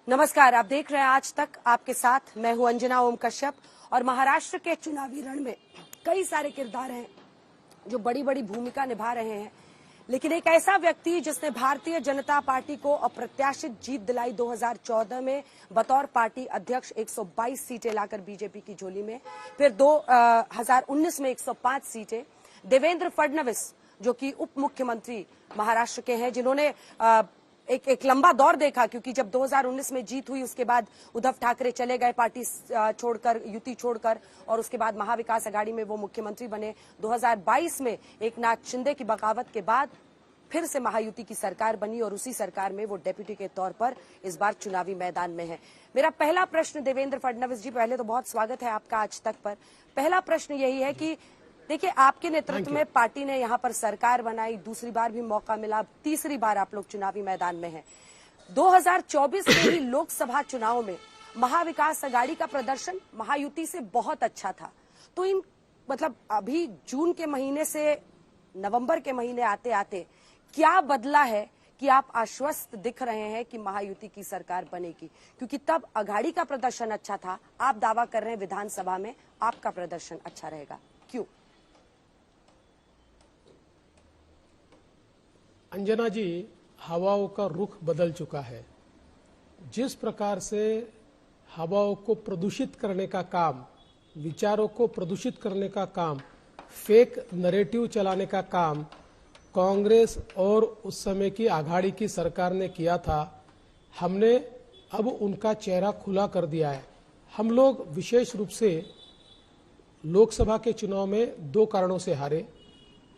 नमस्कार, आप देख रहे हैं आज तक। आपके साथ मैं हूं अंजना ओम कश्यप। और महाराष्ट्र के चुनावी रण में कई सारे किरदार हैं जो बड़ी बड़ी भूमिका निभा रहे हैं, लेकिन एक ऐसा व्यक्ति जिसने भारतीय जनता पार्टी को अप्रत्याशित जीत दिलाई 2014 में बतौर पार्टी अध्यक्ष 122 सीटें लाकर बीजेपी की झोली में, फिर 2019 में 105 सीटें। देवेंद्र फडणवीस जो कि उप मुख्यमंत्री महाराष्ट्र के हैं, जिन्होंने एक लंबा दौर देखा, क्योंकि जब 2019 में जीत हुई उसके बाद उद्धव ठाकरे चले गए पार्टी छोड़कर, युति छोड़कर, और उसके बाद महाविकास आघाड़ी में वो मुख्यमंत्री बने। 2022 में एकनाथ शिंदे की बगावत के बाद फिर से महायुति की सरकार बनी और उसी सरकार में वो डेप्यूटी के तौर पर इस बार चुनावी मैदान में है। मेरा पहला प्रश्न देवेंद्र फडणवीस जी, पहले तो बहुत स्वागत है आपका आज तक पर। पहला प्रश्न यही है कि देखिए, आपके नेतृत्व में पार्टी ने यहाँ पर सरकार बनाई, दूसरी बार भी मौका मिला, तीसरी बार आप लोग चुनावी मैदान में हैं। 2024 में ही लोकसभा चुनाव में महाविकास आघाड़ी का प्रदर्शन महायुति से बहुत अच्छा था। तो इन अभी जून के महीने से नवंबर के महीने आते आते क्या बदला है कि आप आश्वस्त दिख रहे हैं कि महायुति की सरकार बनेगी? क्योंकि तब आघाड़ी का प्रदर्शन अच्छा था, आप दावा कर रहे हैं विधानसभा में आपका प्रदर्शन अच्छा रहेगा, क्यों? अंजना जी, हवाओं का रुख बदल चुका है। जिस प्रकार से हवाओं को प्रदूषित करने का काम, विचारों को प्रदूषित करने का काम, फेक नैरेटिव चलाने का काम कांग्रेस और उस समय की आघाड़ी की सरकार ने किया था, हमने अब उनका चेहरा खुला कर दिया है। हम लोग विशेष रूप से लोकसभा के चुनाव में दो कारणों से हारे।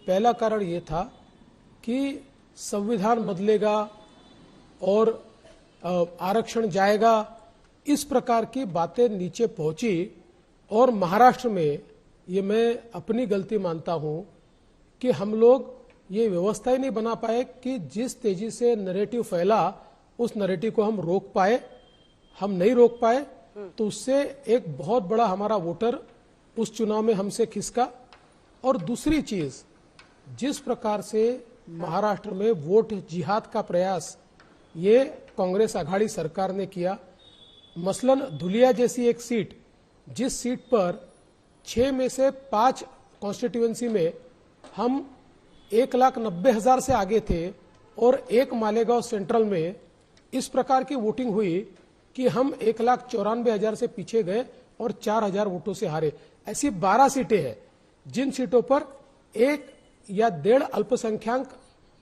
पहला कारण ये था कि संविधान बदलेगा और आरक्षण जाएगा, इस प्रकार की बातें नीचे पहुंची। और महाराष्ट्र में ये मैं अपनी गलती मानता हूं कि हम लोग ये व्यवस्था ही नहीं बना पाए कि जिस तेजी से नैरेटिव फैला उस नैरेटिव को हम रोक पाए। हम नहीं रोक पाए तो उससे एक बहुत बड़ा हमारा वोटर उस चुनाव में हमसे खिसका। और दूसरी चीज, जिस प्रकार से महाराष्ट्र में वोट जिहाद का प्रयास ये कांग्रेस आघाड़ी सरकार ने किया, मसलन धुलिया जैसी एक सीट, जिस सीट पर 6 में से 5 कॉन्स्टिट्यूएंसी में हम 1,90,000 से आगे थे और एक मालेगांव सेंट्रल में इस प्रकार की वोटिंग हुई कि हम 1,94,000 से पीछे गए और 4,000 वोटों से हारे। ऐसी 12 सीटें हैं जिन सीटों पर 1 या 1.5 अल्पसंख्यक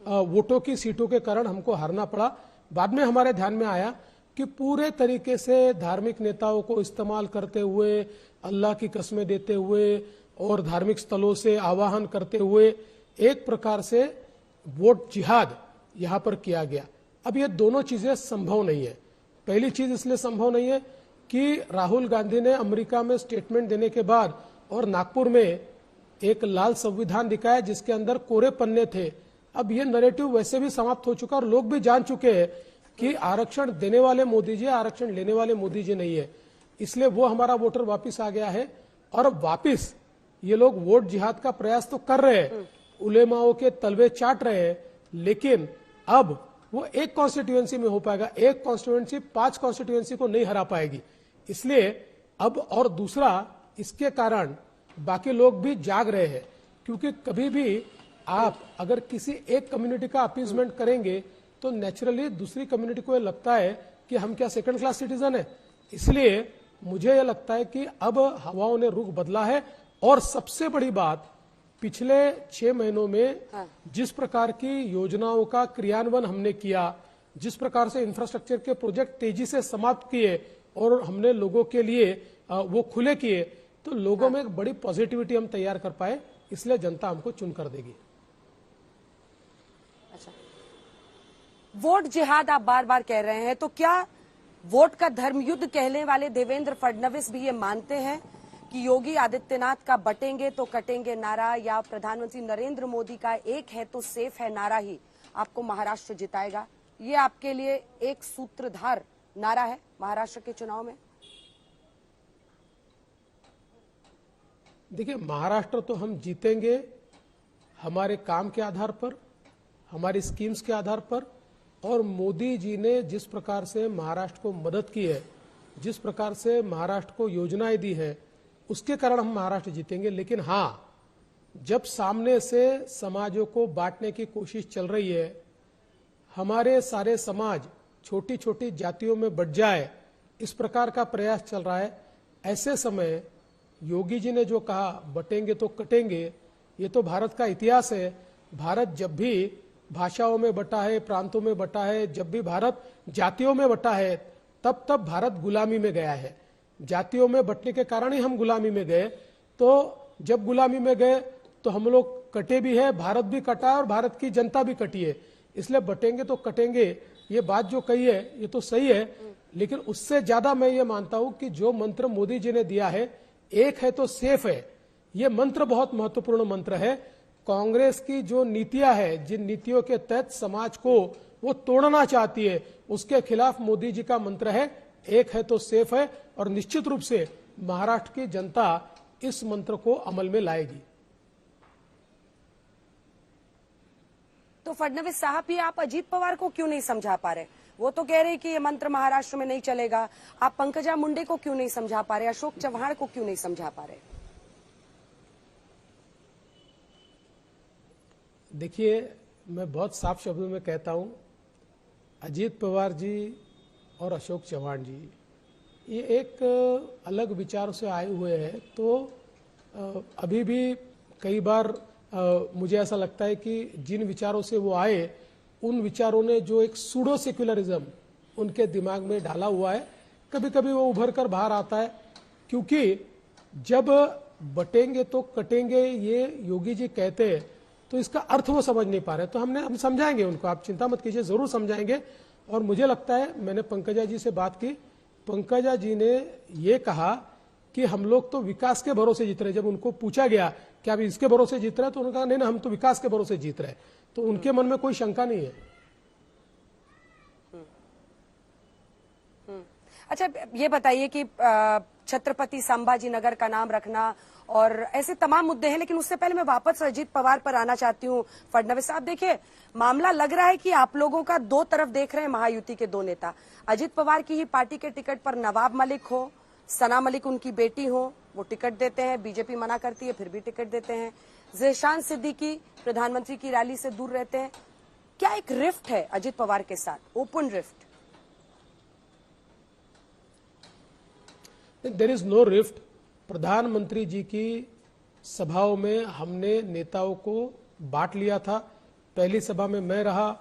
वोटों की सीटों के कारण हमको हारना पड़ा। बाद में हमारे ध्यान में आया कि पूरे तरीके से धार्मिक नेताओं को इस्तेमाल करते हुए, अल्लाह की कस्में देते हुए और धार्मिक स्थलों से आवाहन करते हुए एक प्रकार से वोट जिहाद यहां पर किया गया। अब ये दोनों चीजें संभव नहीं है। पहली चीज इसलिए संभव नहीं है कि राहुल गांधी ने अमेरिका में स्टेटमेंट देने के बाद और नागपुर में एक लाल संविधान दिखाया जिसके अंदर कोरे पन्ने थे। अब ये नैरेटिव वैसे भी समाप्त हो चुका और लोग भी जान चुके हैं कि आरक्षण देने वाले मोदी जी, आरक्षण लेने वाले मोदी जी नहीं है। इसलिए वो हमारा वोटर वापस आ गया है और वापस ये लोग वोट जिहाद का प्रयास तो कर रहे हैं, उलेमाओं के तलवे चाट रहे हैं, लेकिन अब वो एक कॉन्स्टिट्यूएंसी में हो पाएगा। एक कॉन्स्टिट्यूएंसी 5 कॉन्स्टिट्यूएंसी को नहीं हरा पाएगी। इसलिए अब, और दूसरा इसके कारण बाकी लोग भी जाग रहे हैं, क्योंकि कभी भी आप अगर किसी एक कम्युनिटी का अपीजमेंट करेंगे तो नेचुरली दूसरी कम्युनिटी को ये लगता है कि हम क्या सेकंड क्लास सिटीजन है। इसलिए मुझे ये लगता है कि अब हवाओं ने रुख बदला है। और सबसे बड़ी बात, पिछले 6 महीनों में जिस प्रकार की योजनाओं का क्रियान्वयन हमने किया, जिस प्रकार से इंफ्रास्ट्रक्चर के प्रोजेक्ट तेजी से समाप्त किए और हमने लोगों के लिए वो खुले किए, तो लोगों में एक बड़ी पॉजिटिविटी हम तैयार कर पाए, इसलिए जनता हमको चुन कर देगी। अच्छा, वोट जिहाद आप बार बार कह रहे हैं, तो क्या वोट का धर्मयुद्ध कहने वाले देवेंद्र फडणवीस भी ये मानते हैं कि योगी आदित्यनाथ का बटेंगे तो कटेंगे नारा या प्रधानमंत्री नरेंद्र मोदी का एक है तो सेफ है नारा ही आपको महाराष्ट्र जिताएगा? ये आपके लिए एक सूत्रधार नारा है महाराष्ट्र के चुनाव में? देखिए, महाराष्ट्र तो हम जीतेंगे हमारे काम के आधार पर, हमारी स्कीम्स के आधार पर, और मोदी जी ने जिस प्रकार से महाराष्ट्र को मदद की है, जिस प्रकार से महाराष्ट्र को योजनाएं दी है, उसके कारण हम महाराष्ट्र जीतेंगे। लेकिन हाँ, जब सामने से समाजों को बांटने की कोशिश चल रही है, हमारे सारे समाज छोटी छोटी जातियों में बंट जाए, इस प्रकार का प्रयास चल रहा है, ऐसे समय योगी जी ने जो कहा बटेंगे तो कटेंगे, ये तो भारत का इतिहास है। भारत जब भी भाषाओं में बटा है, प्रांतों में बटा है, जब भी भारत जातियों में बटा है, तब तब भारत गुलामी में गया है। जातियों में बटने के कारण ही हम गुलामी में गए। तो जब गुलामी में गए तो हम लोग कटे भी है, भारत भी कटा और भारत की जनता भी कटी है। इसलिए बटेंगे तो कटेंगे, ये बात जो कही है ये तो सही है, लेकिन उससे ज्यादा मैं ये मानता हूं कि जो मंत्र मोदी जी ने दिया है, एक है तो सेफ है, ये मंत्र बहुत महत्वपूर्ण मंत्र है। कांग्रेस की जो नीतियां है, जिन नीतियों के तहत समाज को वो तोड़ना चाहती है, उसके खिलाफ मोदी जी का मंत्र है एक है तो सेफ है। और निश्चित रूप से महाराष्ट्र की जनता इस मंत्र को अमल में लाएगी। तो फडणवीस साहब, ये आप अजीत पवार को क्यों नहीं समझा पा रहे? वो तो कह रहे कि ये मंत्र महाराष्ट्र में नहीं चलेगा। आप पंकजा मुंडे को क्यों नहीं समझा पा रहे? अशोक चव्हाण को क्यों नहीं समझा पा रहे? देखिए, मैं बहुत साफ शब्दों में कहता हूं, अजीत पवार जी और अशोक चव्हाण जी ये एक अलग विचारों से आए हुए हैं। तो अभी भी कई बार मुझे ऐसा लगता है कि जिन विचारों से वो आए, उन विचारों ने जो एक सूडो सेक्युलरिज्म उनके दिमाग में डाला हुआ है, कभी कभी वो उभर कर बाहर आता है। क्योंकि जब बटेंगे तो कटेंगे ये योगी जी कहते हैं, तो इसका अर्थ वो समझ नहीं पा रहे। तो हम समझाएंगे उनको, आप चिंता मत कीजिए, जरूर समझाएंगे। और मुझे लगता है, मैंने पंकजा जी से बात की, पंकजा जी ने ये कहा कि हम लोग तो विकास के भरोसे जीत रहे। जब उनको पूछा गया कि आप इसके भरोसे जीत रहे हैं, तो उन्होंने कहा नहीं ना, हम तो विकास के भरोसे जीत रहे हैं। तो उनके मन में कोई शंका नहीं है। अच्छा, ये बताइए कि छत्रपति संभाजी नगर का नाम रखना और ऐसे तमाम मुद्दे हैं, लेकिन उससे पहले मैं वापस अजीत पवार पर आना चाहती हूँ। फडणवीस साहब, देखिए, मामला लग रहा है कि आप लोगों का दो तरफ देख रहे हैं महायुति के दो नेता। अजीत पवार की ही पार्टी के टिकट पर नवाब मलिक हो, सना मलिक उनकी बेटी हो, वो टिकट देते हैं, बीजेपी मना करती है फिर भी टिकट देते हैं। ज़ेशान सिद्दीकी प्रधानमंत्री की रैली से दूर रहते हैं। क्या एक रिफ्ट है अजीत पवार के साथ, open rift? There is no rift. प्रधानमंत्री जी की सभाओं में हमने नेताओं को बांट लिया था। पहली सभा में मैं रहा,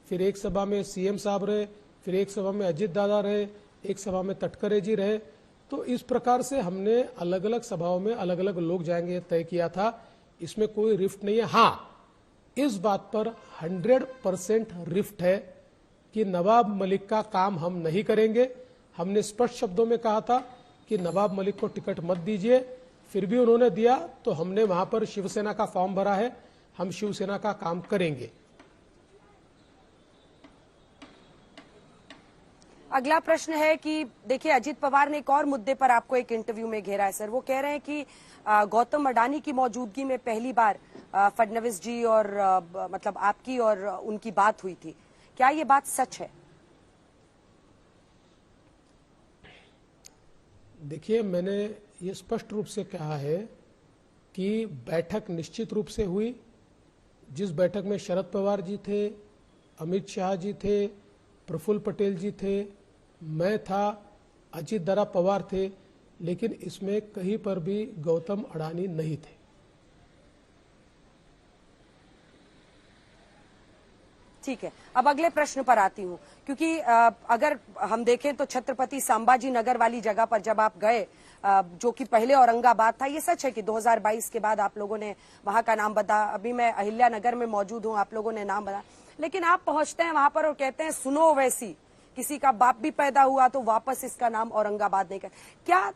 फिर एक सभा में सीएम साहब रहे, फिर एक सभा में अजीत दादा रहे, एक सभा में तटकरे जी रहे। तो इस प्रकार से हमने अलग अलग सभाओं में अलग अलग लोग जाएंगे तय किया था। इसमें कोई रिफ्ट नहीं है। हाँ, इस बात पर 100% रिफ्ट है कि नवाब मलिक का काम हम नहीं करेंगे। हमने स्पष्ट शब्दों में कहा था कि नवाब मलिक को टिकट मत दीजिए, फिर भी उन्होंने दिया, तो हमने वहां पर शिवसेना का फॉर्म भरा है। हम शिवसेना का काम करेंगे। अगला प्रश्न है कि देखिए, अजीत पवार ने एक और मुद्दे पर आपको एक इंटरव्यू में घेरा है सर। वो कह रहे हैं कि गौतम अडानी की मौजूदगी में पहली बार फडणवीस जी और मतलब आपकी और उनकी बात हुई थी। क्या ये बात सच है? देखिए, मैंने ये स्पष्ट रूप से कहा है कि बैठक निश्चित रूप से हुई। जिस बैठक में शरद पवार जी थे, अमित शाह जी थे, प्रफुल्ल पटेल जी थे, मैं था, अजीत दादा पवार थे, लेकिन इसमें कहीं पर भी गौतम अडानी नहीं थे। ठीक है, अब अगले प्रश्न पर आती हूँ, क्योंकि अगर हम देखें तो छत्रपति संभाजी नगर वाली जगह पर जब आप गए, जो कि पहले औरंगाबाद था, ये सच है कि 2022 के बाद आप लोगों ने वहां का नाम बदला। अभी मैं अहिल्या नगर में मौजूद हूँ, आप लोगों ने नाम बदला, लेकिन आप पहुंचते हैं वहां पर और कहते हैं सुनो वैसी, किसी का बाप भी पैदा हुआ तो वापस इसका नाम औरंगाबाद नहीं कर। क्या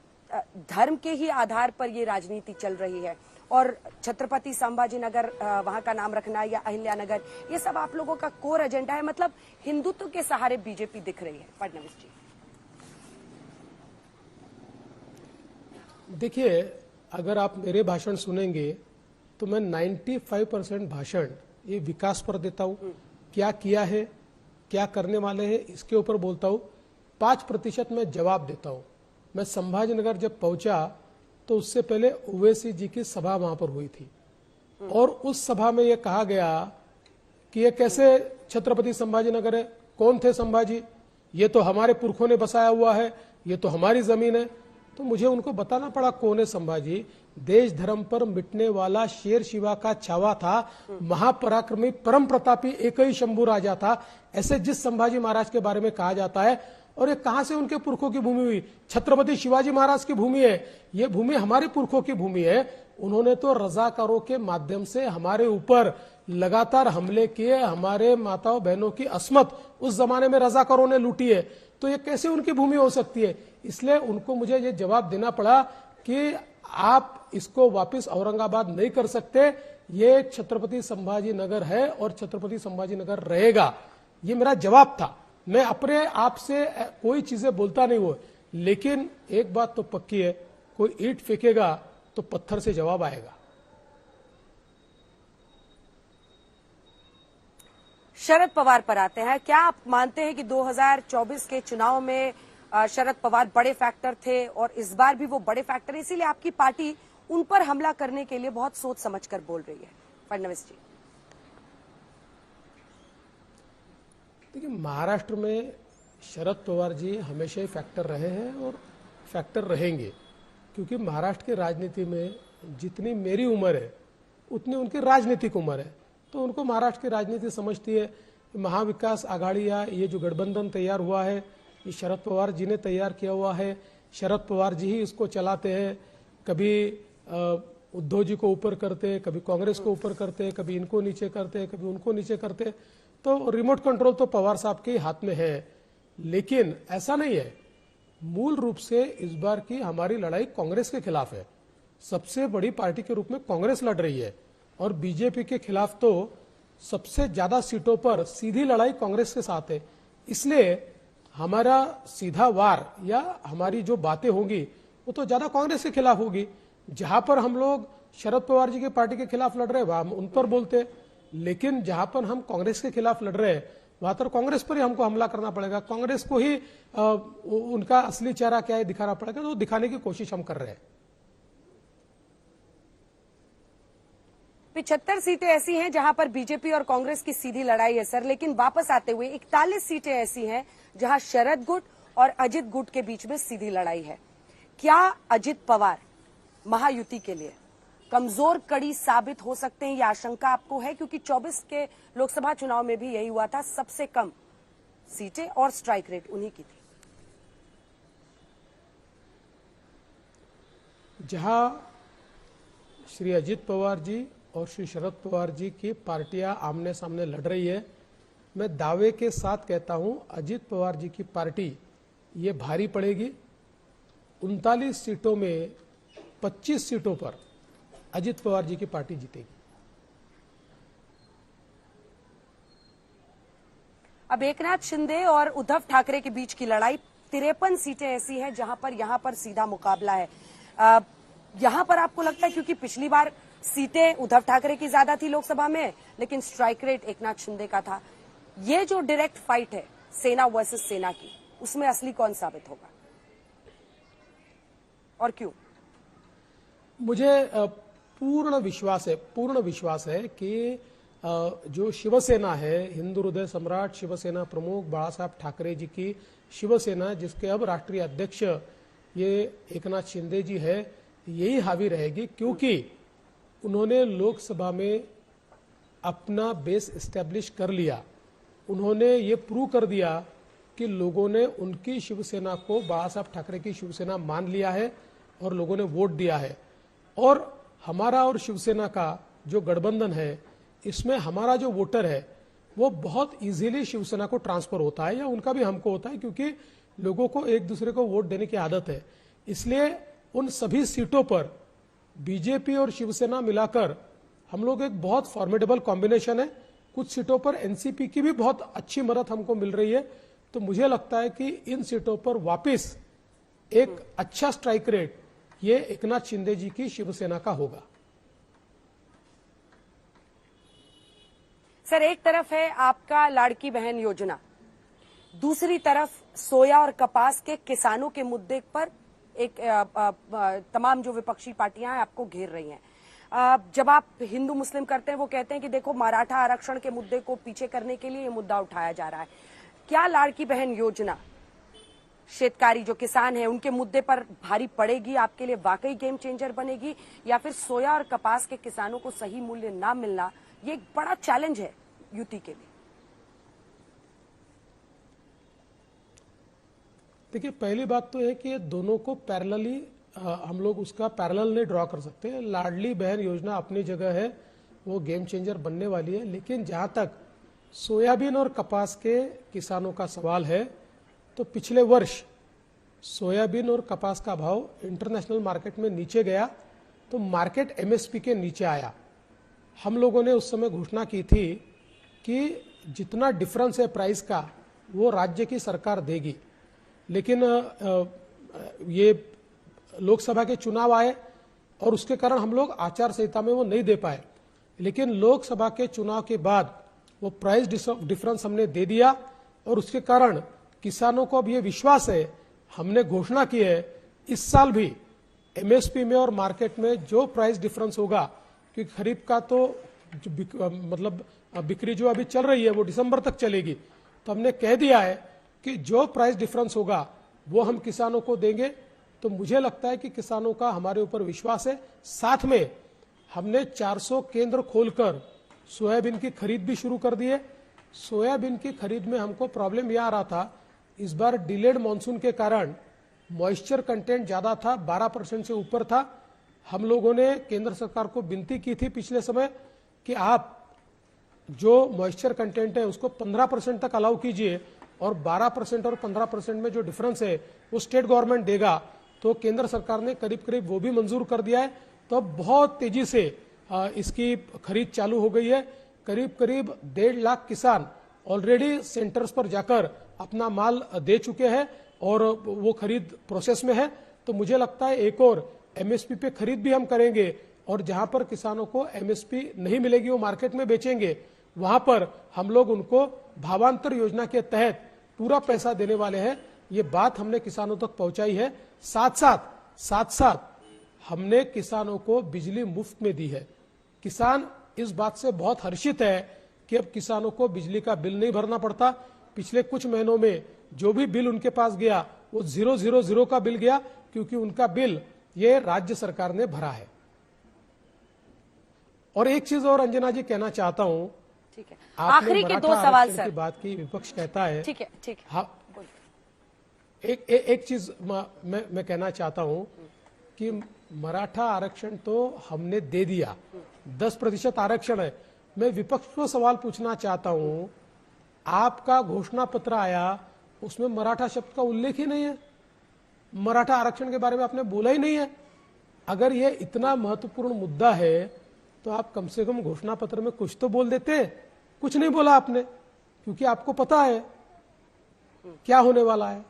धर्म के ही आधार पर ये राजनीति चल रही है? और छत्रपति संभाजी नगर वहां का नाम रखना या अहिल्या नगर, ये सब आप लोगों का कोर एजेंडा है? मतलब हिंदुत्व के सहारे बीजेपी दिख रही है फडणवीस जी? देखिए, अगर आप मेरे भाषण सुनेंगे तो मैं 95% भाषण ये विकास पर देता हूं। क्या किया है, क्या करने वाले हैं इसके ऊपर बोलता हूं। 5% मैं जवाब देता हूं। मैं संभाजीनगर जब पहुंचा तो उससे पहले ओवैसी जी की सभा वहां पर हुई थी और उस सभा में यह कहा गया कि ये कैसे छत्रपति संभाजीनगर है, कौन थे संभाजी, ये तो हमारे पुरखों ने बसाया हुआ है, ये तो हमारी जमीन है। तो मुझे उनको बताना पड़ा कौन है संभाजी। देश धर्म पर मिटने वाला शेर शिवा का छावा था, महापराक्रमी परम प्रतापी एक ही शंभू राजा था, ऐसे जिस संभाजी महाराज के बारे में कहा जाता है। और ये कहां से उनके पुरखों की भूमि हुई? छत्रपति शिवाजी महाराज की भूमि है, ये भूमि हमारे पुरखों की भूमि है। उन्होंने तो रजाकारों के माध्यम से हमारे ऊपर लगातार हमले किए, हमारे माताओं बहनों की अस्मत उस जमाने में रजाकारों ने लूटी है, तो ये कैसे उनकी भूमि हो सकती है? इसलिए उनको मुझे ये जवाब देना पड़ा कि आप इसको वापस औरंगाबाद नहीं कर सकते, ये छत्रपति संभाजी नगर है और छत्रपति संभाजी नगर रहेगा। ये मेरा जवाब था। मैं अपने आप से कोई चीजें बोलता नहीं हूं, लेकिन एक बात तो पक्की है, कोई ईंट फेंकेगा तो पत्थर से जवाब आएगा। शरद पवार पर आते हैं। क्या आप मानते हैं कि 2024 के चुनाव में शरद पवार बड़े फैक्टर थे और इस बार भी वो बड़े फैक्टर है, इसीलिए आपकी पार्टी उन पर हमला करने के लिए बहुत सोच समझकर बोल रही है? फडणवीस जी, देखिए, महाराष्ट्र में शरद पवार जी हमेशा ही फैक्टर रहे हैं और फैक्टर रहेंगे, क्योंकि महाराष्ट्र की राजनीति में जितनी मेरी उम्र है उतनी उनकी राजनीतिक उम्र है। तो उनको महाराष्ट्र की राजनीति समझती है। महाविकास आघाड़ी या ये जो गठबंधन तैयार हुआ है, ये शरद पवार जी ने तैयार किया हुआ है, शरद पवार जी ही इसको चलाते हैं। कभी उद्धव जी को ऊपर करते, कभी कांग्रेस को ऊपर करते, कभी इनको नीचे करते, कभी उनको नीचे करते। तो रिमोट कंट्रोल तो पवार साहब के हाथ में है। लेकिन ऐसा नहीं है, मूल रूप से इस बार की हमारी लड़ाई कांग्रेस के खिलाफ है। सबसे बड़ी पार्टी के रूप में कांग्रेस लड़ रही है और बीजेपी के खिलाफ तो सबसे ज्यादा सीटों पर सीधी लड़ाई कांग्रेस के साथ है। इसलिए हमारा सीधा वार या हमारी जो बातें होंगी वो तो ज्यादा कांग्रेस के खिलाफ होगी। जहां पर हम लोग शरद पवार जी की पार्टी के खिलाफ लड़ रहे हैं वहां हम उन पर बोलते हैं, लेकिन जहां पर हम कांग्रेस के खिलाफ लड़ रहे हैं वहां तो कांग्रेस पर ही हमको हमला करना पड़ेगा। कांग्रेस को ही उनका असली चेहरा क्या है दिखाना पड़ेगा, तो दिखाने की कोशिश हम कर रहे हैं। 75 सीटें ऐसी हैं जहां पर बीजेपी और कांग्रेस की सीधी लड़ाई है सर, लेकिन वापस आते हुए 41 सीटें ऐसी हैं जहां शरद गुट और अजित गुट के बीच में सीधी लड़ाई है। क्या अजित पवार महायुति के लिए कमजोर कड़ी साबित हो सकते हैं, यह आशंका आपको है? क्योंकि 24 के लोकसभा चुनाव में भी यही हुआ था, सबसे कम सीटें और स्ट्राइक रेट उन्हीं की थी। जहां श्री अजित पवार जी और श्री शरद पवार जी की पार्टियां आमने सामने लड़ रही है, मैं दावे के साथ कहता हूं अजित पवार जी की पार्टी ये भारी पड़ेगी। 39 सीटों में 25 सीटों पर अजित पवार जी की पार्टी जीतेगी। अब एकनाथ शिंदे और उद्धव ठाकरे के बीच की लड़ाई, 53 सीटें ऐसी हैं जहां पर यहां पर सीधा मुकाबला है। यहां पर आपको लगता है, क्योंकि पिछली बार सीटें उद्धव ठाकरे की ज्यादा थी लोकसभा में, लेकिन स्ट्राइक रेट एकनाथ शिंदे का था, ये जो डायरेक्ट फाइट है सेना वर्सेस सेना की, उसमें असली कौन साबित होगा और क्यों? मुझे पूर्ण विश्वास है कि जो शिवसेना है, हिंदू हृदय सम्राट शिवसेना प्रमुख बाला साहब ठाकरे जी की शिवसेना, जिसके अब राष्ट्रीय अध्यक्ष ये एकनाथ शिंदे जी है, यही हावी रहेगी, क्योंकि उन्होंने लोकसभा में अपना बेस एस्टेब्लिश कर लिया। उन्होंने ये प्रूव कर दिया कि लोगों ने उनकी शिवसेना को बाला साहब ठाकरे की शिवसेना मान लिया है और लोगों ने वोट दिया है। और हमारा और शिवसेना का जो गठबंधन है, इसमें हमारा जो वोटर है वो बहुत इजीली शिवसेना को ट्रांसफर होता है, या उनका भी हमको होता है, क्योंकि लोगों को एक दूसरे को वोट देने की आदत है। इसलिए उन सभी सीटों पर बीजेपी और शिवसेना मिलाकर हम लोग एक बहुत फॉर्मिडेबल कॉम्बिनेशन है। कुछ सीटों पर एनसीपी की भी बहुत अच्छी मदद हमको मिल रही है। तो मुझे लगता है कि इन सीटों पर वापस एक अच्छा स्ट्राइक रेट ये एकनाथ शिंदे जी की शिवसेना का होगा। सर, एक तरफ है आपका लाड़की बहन योजना, दूसरी तरफ सोया और कपास के किसानों के मुद्दे पर एक तमाम जो विपक्षी पार्टियां हैं आपको घेर रही हैं। जब आप हिंदू मुस्लिम करते हैं वो कहते हैं कि देखो मराठा आरक्षण के मुद्दे को पीछे करने के लिए ये मुद्दा उठाया जा रहा है। क्या लाड़की बहन योजना शेतकारी जो किसान है उनके मुद्दे पर भारी पड़ेगी, आपके लिए वाकई गेम चेंजर बनेगी, या फिर सोया और कपास के किसानों को सही मूल्य ना मिलना ये एक बड़ा चैलेंज है यूटी के लिए? देखिए, पहली बात तो है कि ये दोनों को पैरेलली हम लोग उसका पैरेलल नहीं ड्रॉ कर सकते। लाडली बहन योजना अपनी जगह है, वो गेम चेंजर बनने वाली है, लेकिन जहां तक सोयाबीन और कपास के किसानों का सवाल है तो पिछले वर्ष सोयाबीन और कपास का भाव इंटरनेशनल मार्केट में नीचे गया तो मार्केट एमएसपी के नीचे आया। हम लोगों ने उस समय घोषणा की थी कि जितना डिफरेंस है प्राइस का वो राज्य की सरकार देगी, लेकिन ये लोकसभा के चुनाव आए और उसके कारण हम लोग आचार संहिता में वो नहीं दे पाए, लेकिन लोकसभा के चुनाव के बाद वो प्राइस डिफरेंस हमने दे दिया और उसके कारण किसानों को अब ये विश्वास है, हमने घोषणा की है इस साल भी एमएसपी में और मार्केट में जो प्राइस डिफरेंस होगा, क्योंकि खरीफ का तो मतलब बिक्री जो अभी चल रही है वो दिसंबर तक चलेगी, तो हमने कह दिया है कि जो प्राइस डिफरेंस होगा वो हम किसानों को देंगे। तो मुझे लगता है कि किसानों का हमारे ऊपर विश्वास है। साथ में हमने 400 केंद्र खोलकर सोयाबीन की खरीद भी शुरू कर दी है। सोयाबीन की खरीद में हमको प्रॉब्लम यह आ रहा था, इस बार डिलेड मॉनसून के कारण मॉइस्चर कंटेंट ज्यादा था, 12% से ऊपर था। हम लोगों ने केंद्र सरकार को विनती की थी पिछले समय कि आप जो मॉइस्चर कंटेंट है उसको 15% तक अलाउ कीजिए और 12% और 15% में जो डिफरेंस है वो स्टेट गवर्नमेंट देगा। तो केंद्र सरकार ने करीब करीब वो भी मंजूर कर दिया है। तो अब बहुत तेजी से इसकी खरीद चालू हो गई है। करीब करीब 1.5 लाख किसान ऑलरेडी सेंटर्स पर जाकर अपना माल दे चुके हैं और वो खरीद प्रोसेस में है। तो मुझे लगता है एक और एमएसपी पे खरीद भी हम करेंगे और जहां पर किसानों को एमएसपी नहीं मिलेगी वो मार्केट में बेचेंगे, वहां पर हम लोग उनको भावांतर योजना के तहत पूरा पैसा देने वाले हैं। ये बात हमने किसानों तक पहुंचाई है। साथ साथ हमने किसानों को बिजली मुफ्त में दी है। किसान इस बात से बहुत हर्षित है कि अब किसानों को बिजली का बिल नहीं भरना पड़ता। पिछले कुछ महीनों में जो भी बिल उनके पास गया वो 000 का बिल गया, क्योंकि उनका बिल ये राज्य सरकार ने भरा है। और एक चीज और अंजना जी कहना चाहता हूं, ठीक है, आखिरी के 2 सवाल सर की बात की, विपक्ष कहता है, ठीक है हाँ, एक चीज मैं कहना चाहता हूं कि मराठा आरक्षण तो हमने दे दिया, 10% आरक्षण है। मैं विपक्ष को सवाल पूछना चाहता हूं, आपका घोषणा पत्र आया उसमें मराठा शब्द का उल्लेख ही नहीं है, मराठा आरक्षण के बारे में आपने बोला ही नहीं है। अगर ये इतना महत्वपूर्ण मुद्दा है तो आप कम से कम घोषणा पत्र में कुछ तो बोल देते। कुछ नहीं बोला आपने, क्योंकि आपको पता है क्या होने वाला है।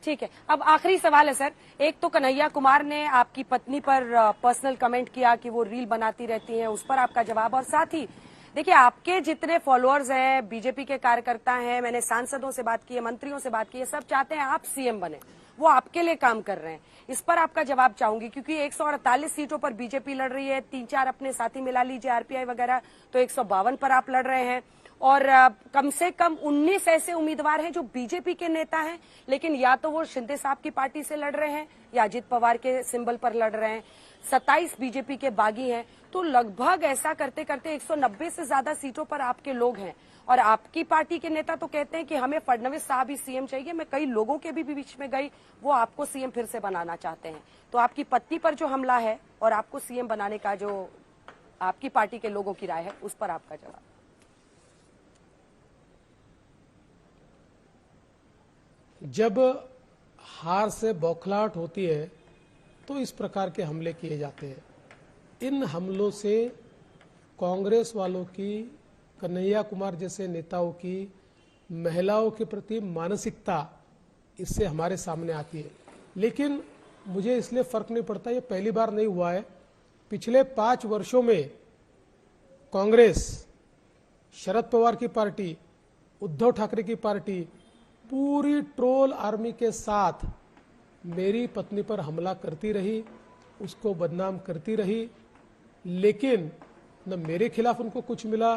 ठीक है, अब आखिरी सवाल है सर। एक तो कन्हैया कुमार ने आपकी पत्नी पर पर्सनल कमेंट किया कि वो रील बनाती रहती हैं, उस पर आपका जवाब, और साथ ही देखिए आपके जितने फॉलोअर्स हैं, बीजेपी के कार्यकर्ता हैं, मैंने सांसदों से बात की है, मंत्रियों से बात की है, सब चाहते हैं आप सीएम बने, वो आपके लिए काम कर रहे हैं। इस पर आपका जवाब चाहूंगी, क्योंकि 148 सीटों पर बीजेपी लड़ रही है, 3-4 अपने साथी मिला लीजिए आरपीआई वगैरह, तो 152 पर आप लड़ रहे हैं। और कम से कम 19 ऐसे उम्मीदवार हैं जो बीजेपी के नेता हैं, लेकिन या तो वो शिंदे साहब की पार्टी से लड़ रहे हैं या अजित पवार के सिंबल पर लड़ रहे हैं। 27 बीजेपी के बागी हैं। तो लगभग ऐसा करते करते 190 से ज्यादा सीटों पर आपके लोग हैं। और आपकी पार्टी के नेता तो कहते हैं कि हमें फडणवीस साहब ही सीएम चाहिए। मैं कई लोगों के भी बीच में गई, वो आपको सीएम फिर से बनाना चाहते हैं। तो आपकी पत्नी पर जो हमला है और आपको सीएम बनाने का जो आपकी पार्टी के लोगों की राय है, उस पर आपका जवाब। जब हार से बौखलाहट होती है तो इस प्रकार के हमले किए जाते हैं। इन हमलों से कांग्रेस वालों की, कन्हैया कुमार जैसे नेताओं की, महिलाओं के प्रति मानसिकता इससे हमारे सामने आती है। लेकिन मुझे इसलिए फर्क नहीं पड़ता, ये पहली बार नहीं हुआ है। पिछले 5 वर्षों में कांग्रेस शरद पवार की पार्टी, उद्धव ठाकरे की पार्टी पूरी ट्रोल आर्मी के साथ मेरी पत्नी पर हमला करती रही, उसको बदनाम करती रही, लेकिन न मेरे खिलाफ उनको कुछ मिला,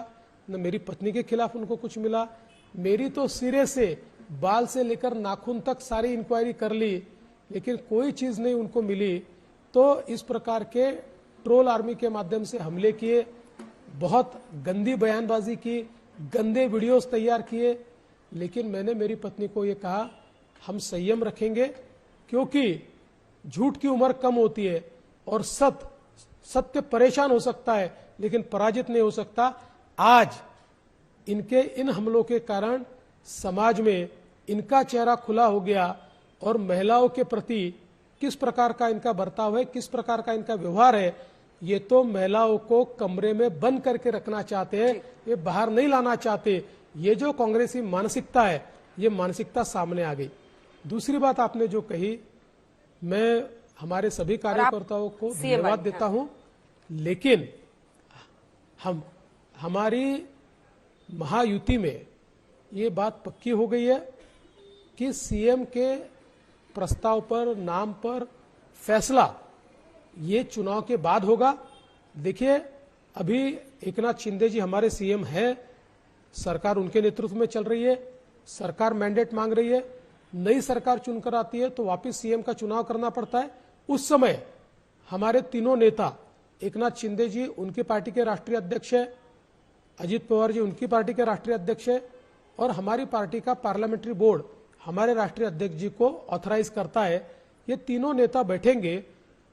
न मेरी पत्नी के खिलाफ उनको कुछ मिला। मेरी तो सिरे से बाल से लेकर नाखून तक सारी इंक्वायरी कर ली, लेकिन कोई चीज नहीं उनको मिली। तो इस प्रकार के ट्रोल आर्मी के माध्यम से हमले किए, बहुत गंदी बयानबाजी की, गंदे वीडियोस तैयार किए, लेकिन मैंने मेरी पत्नी को ये कहा हम संयम रखेंगे, क्योंकि झूठ की उम्र कम होती है और सत्य परेशान हो सकता है लेकिन पराजित नहीं हो सकता। आज इनके इन हमलों के कारण समाज में इनका चेहरा खुला हो गया और महिलाओं के प्रति किस प्रकार का इनका बर्ताव है, किस प्रकार का इनका व्यवहार है, ये तो महिलाओं को कमरे में बंद करके रखना चाहते हैं, ये बाहर नहीं लाना चाहते। ये जो कांग्रेसी मानसिकता है, ये मानसिकता सामने आ गई। दूसरी बात आपने जो कही, मैं हमारे सभी कार्यकर्ताओं को धन्यवाद देता हूं, लेकिन हमारी महायुति में ये बात पक्की हो गई है कि सीएम के प्रस्ताव पर, नाम पर फैसला ये चुनाव के बाद होगा। देखिए, अभी एकनाथ शिंदे जी हमारे सीएम है, सरकार उनके नेतृत्व में चल रही है, सरकार मैंडेट मांग रही है, नई सरकार चुनकर आती है तो वापस सीएम का चुनाव करना पड़ता है। उस समय हमारे तीनों नेता, एकनाथ शिंदे जी उनकी पार्टी के राष्ट्रीय अध्यक्ष है, अजित पवार जी उनकी पार्टी के राष्ट्रीय अध्यक्ष है, और हमारी पार्टी का पार्लियामेंट्री बोर्ड हमारे राष्ट्रीय अध्यक्ष जी को ऑथराइज करता है। ये तीनों नेता बैठेंगे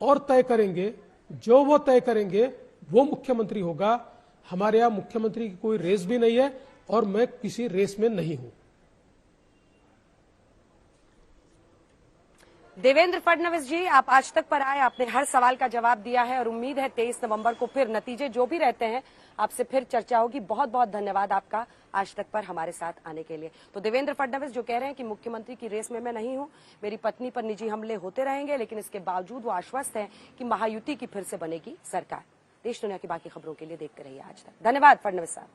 और तय करेंगे, जो वो तय करेंगे वो मुख्यमंत्री होगा। हमारे यहाँ मुख्यमंत्री की कोई रेस भी नहीं है और मैं किसी रेस में नहीं हूं। देवेंद्र फडणवीस जी, आप आज तक पर आए, आपने हर सवाल का जवाब दिया है और उम्मीद है 23 नवंबर को फिर नतीजे जो भी रहते हैं आपसे फिर चर्चा होगी। बहुत बहुत धन्यवाद आपका आज तक पर हमारे साथ आने के लिए। तो देवेंद्र फडणवीस जो कह रहे हैं कि मुख्यमंत्री की रेस में मैं नहीं हूं, मेरी पत्नी पर निजी हमले होते रहेंगे, लेकिन इसके बावजूद वो आश्वस्त हैं कि महायुति की फिर से बनेगी सरकार। देश दुनिया की बाकी खबरों के लिए देखते रहिए आज तक। धन्यवाद फडणवीस साहब।